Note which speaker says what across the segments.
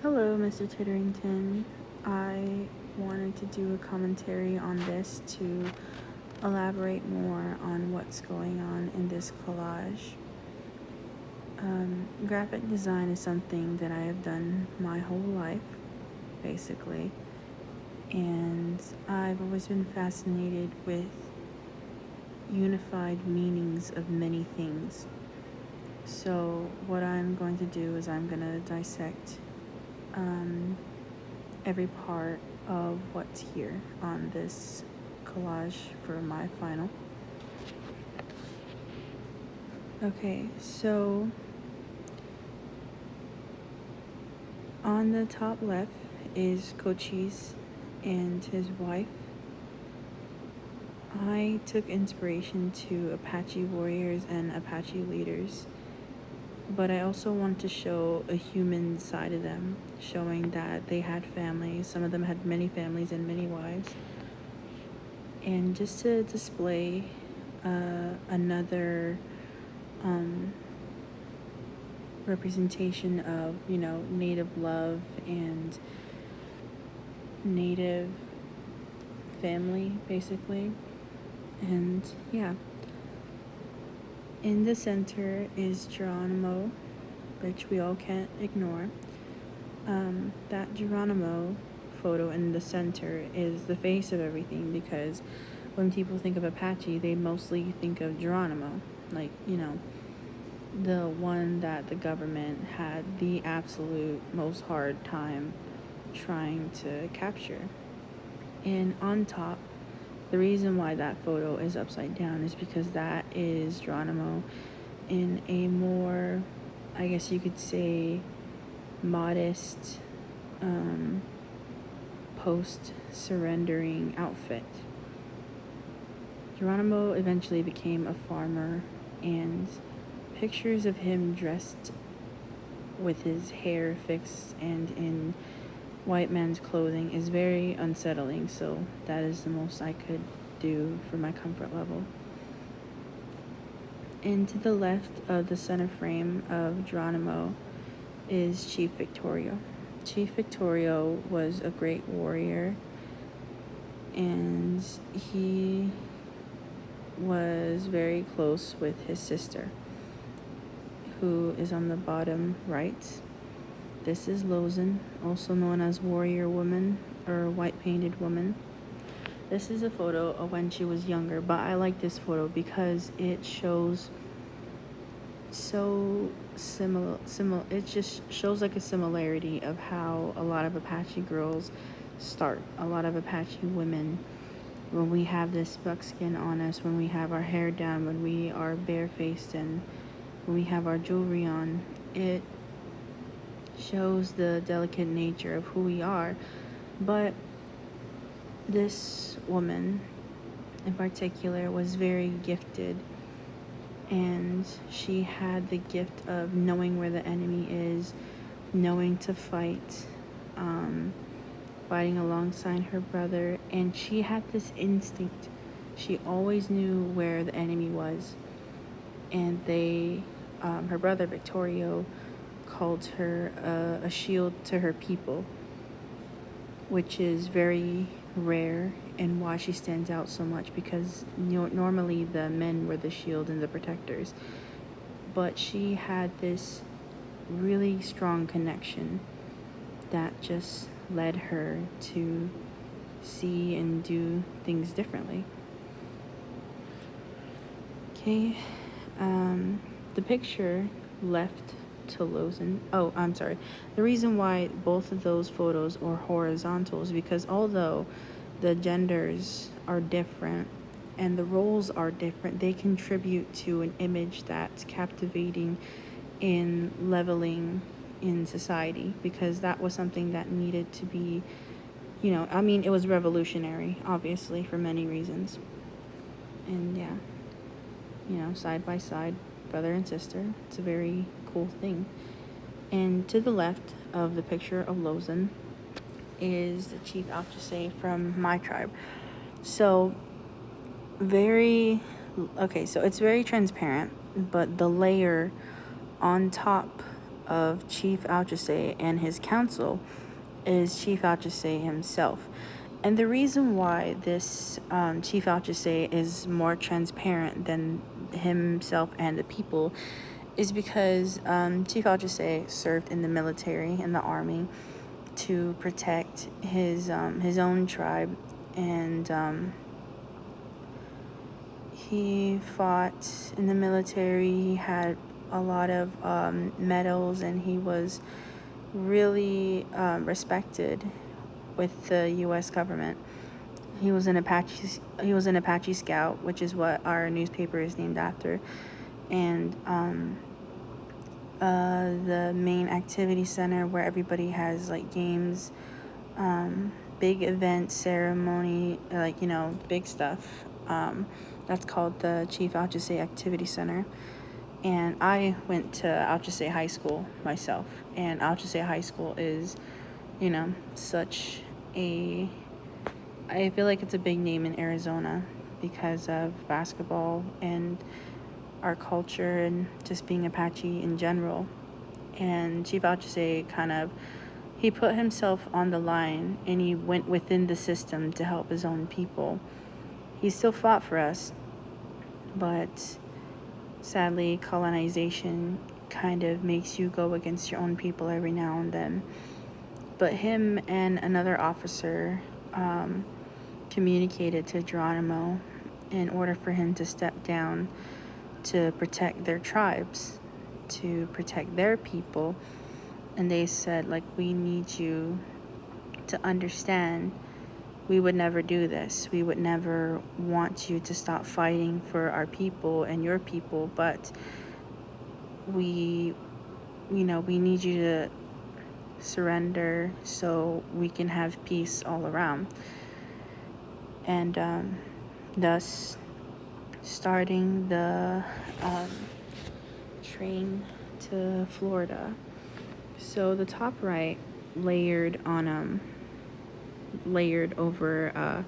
Speaker 1: Hello, Mr. Titterington. I wanted to do a commentary on this to elaborate more on what's going on in this collage. Graphic design is something that I have done my whole life, basically, and I've always been fascinated with unified meanings of many things. So, what I'm going to do is I'm going to dissect every part of what's here on this collage for my final. Okay, so on the top left is Cochise and his wife. I took inspiration to Apache warriors and Apache leaders, but I also want to show a human side of them, showing that they had families. Some of them had many families and many wives. And just to display another representation of, native love and native family, basically. And yeah, in the center is Geronimo, which we all can't ignore. That Geronimo photo in the center is the face of everything, because when people think of Apache, they mostly think of Geronimo, like, the one that the government had the absolute most hard time trying to capture. And on top, the reason why that photo is upside down is because that is Geronimo in a more, I guess you could say, modest, post-surrendering outfit. Geronimo eventually became a farmer, and pictures of him dressed with his hair fixed and in white man's clothing is very unsettling, so that is the most I could do for my comfort level. And to the left of the center frame of Geronimo is Chief Victorio. Chief Victorio was a great warrior, and he was very close with his sister, who is on the bottom right. This is Lozin, also known as Warrior Woman or White Painted Woman. This is a photo of when she was younger, but I like this photo because it shows so similar. It just shows like a similarity of how a lot of Apache girls start. A lot of Apache women, when we have this buckskin on us, when we have our hair down, when we are barefaced, and when we have our jewelry on, it shows the delicate nature of who we are. But this woman in particular was very gifted, and she had the gift of knowing where the enemy is, knowing to fight, fighting alongside her brother, and she had this instinct. She always knew where the enemy was, and her brother Victorio called her a shield to her people, which is very rare, and why she stands out so much, because normally the men were the shield and the protectors, but she had this really strong connection that just led her to see and do things differently. Okay, the picture left to Lozin. Oh, I'm sorry. The reason why both of those photos are horizontal is because although the genders are different and the roles are different, they contribute to an image that's captivating and leveling in society, because that was something that needed to be, it was revolutionary, obviously, for many reasons. And yeah, side by side, brother and sister. It's a very cool thing. And to the left of the picture of Lozin is the chief Alchese from my tribe. So it's very transparent, but the layer on top of Chief Alchese and his council is Chief Alchese himself. And the reason why this Chief Alchese is more transparent than himself and the people is because Chief Alchese served in the military, in the army, to protect his own tribe, and he fought in the military. He had a lot of medals, and he was really respected with the U.S. government. He was an Apache Scout, which is what our newspaper is named after, and the main activity center where everybody has like games, big event ceremony, like, you know, big stuff. That's called the Chief Alchese Activity Center. And I went to Alchese High School myself, and Alchese High School is, you know, such a, I feel like it's a big name in Arizona because of basketball and our culture and just being Apache in general. And Chief Alchese he put himself on the line, and he went within the system to help his own people. He still fought for us, but sadly, colonization kind of makes you go against your own people every now and then. But him and another officer communicated to Geronimo in order for him to step down to protect their tribes, to protect their people. And they said, like, we need you to understand we would never do this. We would never want you to stop fighting for our people and your people, but we need you to surrender so we can have peace all around. And thus starting the train to Florida. So the top right layered over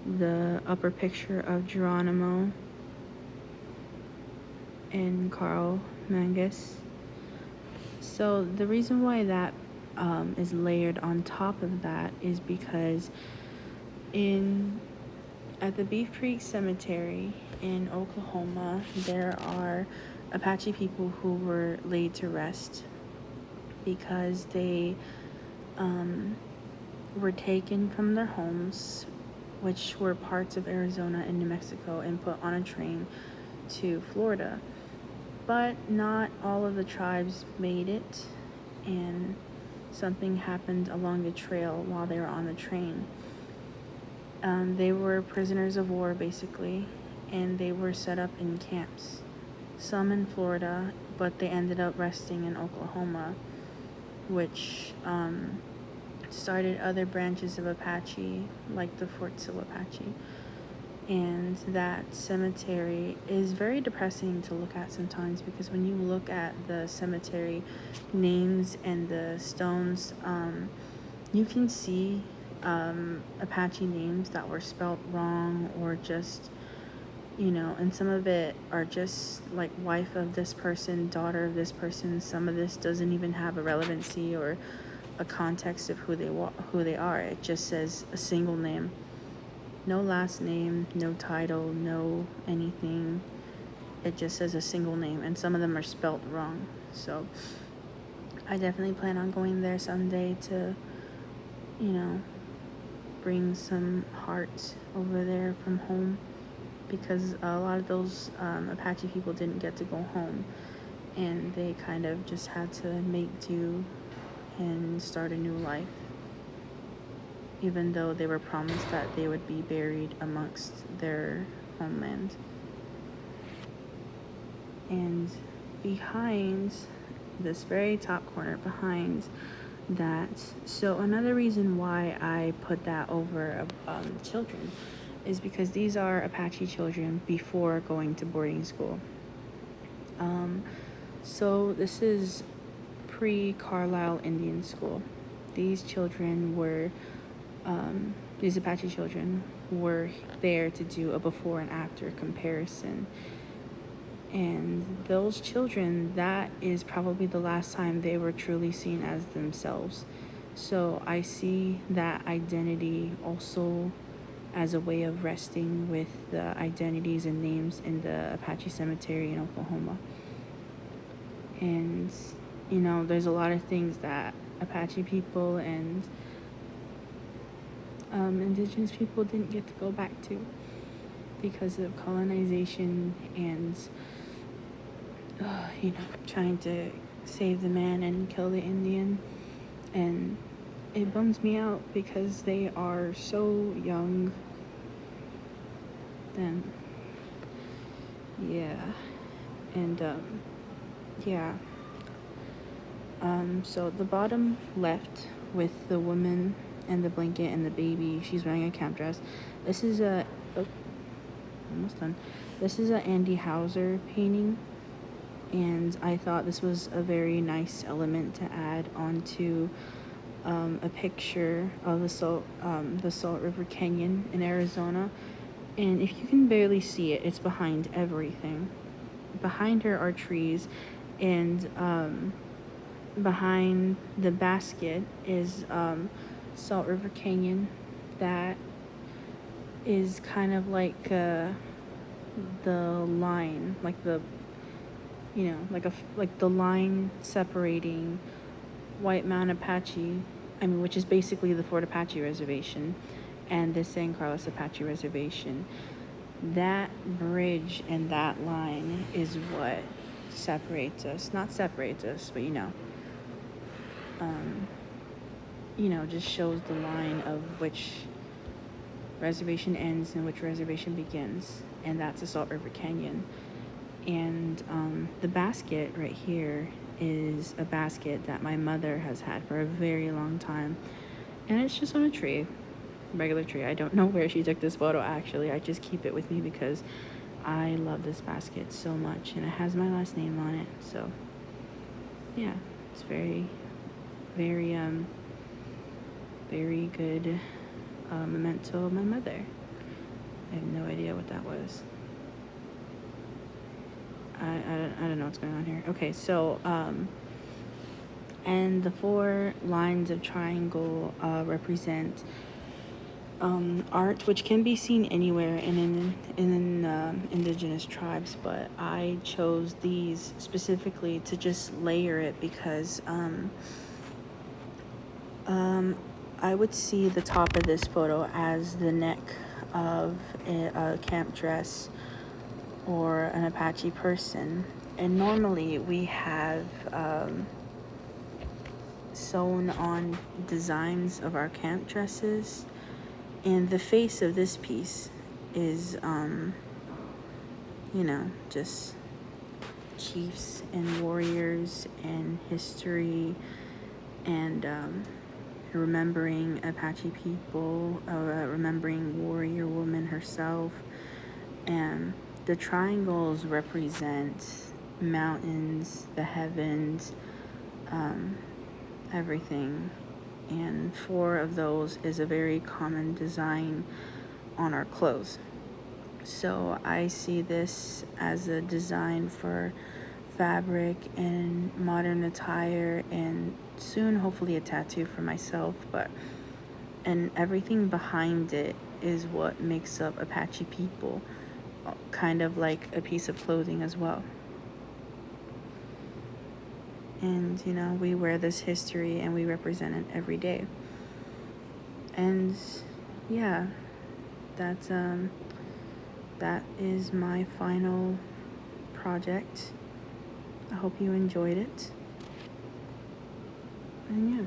Speaker 1: the upper picture of Geronimo and Carl Mangus. So the reason why that is layered on top of that is because at the Beef Creek Cemetery in Oklahoma, there are Apache people who were laid to rest because they were taken from their homes, which were parts of Arizona and New Mexico, and put on a train to Florida. But not all of the tribes made it, and something happened along the trail while they were on the train. They were prisoners of war, basically, and they were set up in camps, some in Florida, but they ended up resting in Oklahoma, which started other branches of Apache, like the Fort Sill Apache. And that cemetery is very depressing to look at sometimes, because when you look at the cemetery names and the stones, you can see Apache names that were spelt wrong, or just, and some of it are just like wife of this person, daughter of this person. Some of this doesn't even have a relevancy or a context of who they are. It just says a single name. No last name, no title, no anything. It just says a single name, and some of them are spelt wrong. So I definitely plan on going there someday to, bring some heart over there from home, because a lot of those Apache people didn't get to go home, and they kind of just had to make do and start a new life, even though they were promised that they would be buried amongst their homeland. And behind this very top corner, behind that, so another reason why I put that over children is because these are Apache children before going to boarding school. So this is pre-Carlisle Indian School. These children were these Apache children were there to do a before and after comparison. And those children, that is probably the last time they were truly seen as themselves. So I see that identity also as a way of resting with the identities and names in the Apache Cemetery in Oklahoma. And, there's a lot of things that Apache people and indigenous people didn't get to go back to because of colonization and, trying to save the man and kill the Indian. And it bums me out because they are so young. And yeah. And yeah. So the bottom left with the woman and the blanket and the baby, she's wearing a camp dress. This is almost done. This is a Andy Hauser painting, and I thought this was a very nice element to add onto a picture of the Salt River Canyon in Arizona. And if you can barely see it, it's behind everything. Behind her are trees, and behind the basket is Salt River Canyon. That is kind of like the line, like the like the line separating White Mountain Apache, which is basically the Fort Apache Reservation, and the San Carlos Apache Reservation. That bridge and that line is what separates us. Not separates us, but just shows the line of which reservation ends and which reservation begins, and that's the Salt River Canyon. And the basket right here is a basket that my mother has had for a very long time, and it's just on a tree, regular tree. I don't know where she took this photo, actually. I just keep it with me because I love this basket so much, and it has my last name on it. So yeah, it's very, very very good memento of my mother. I have no idea what that was. I don't know what's going on here. Okay, so and the 4 lines of triangle represent art, which can be seen anywhere in indigenous tribes, but I chose these specifically to just layer it because I would see the top of this photo as the neck of a camp dress or an Apache person. And normally we have sewn on designs of our camp dresses, and the face of this piece is just chiefs and warriors and history and remembering Apache people, remembering warrior woman herself. And the triangles represent mountains, the heavens, everything. And 4 of those is a very common design on our clothes. So I see this as a design for fabric and modern attire, and soon hopefully a tattoo for myself. And everything behind it is what makes up Apache people, kind of like a piece of clothing as well. And we wear this history and we represent it every day. And yeah, that is my final project. I hope you enjoyed it. And yeah.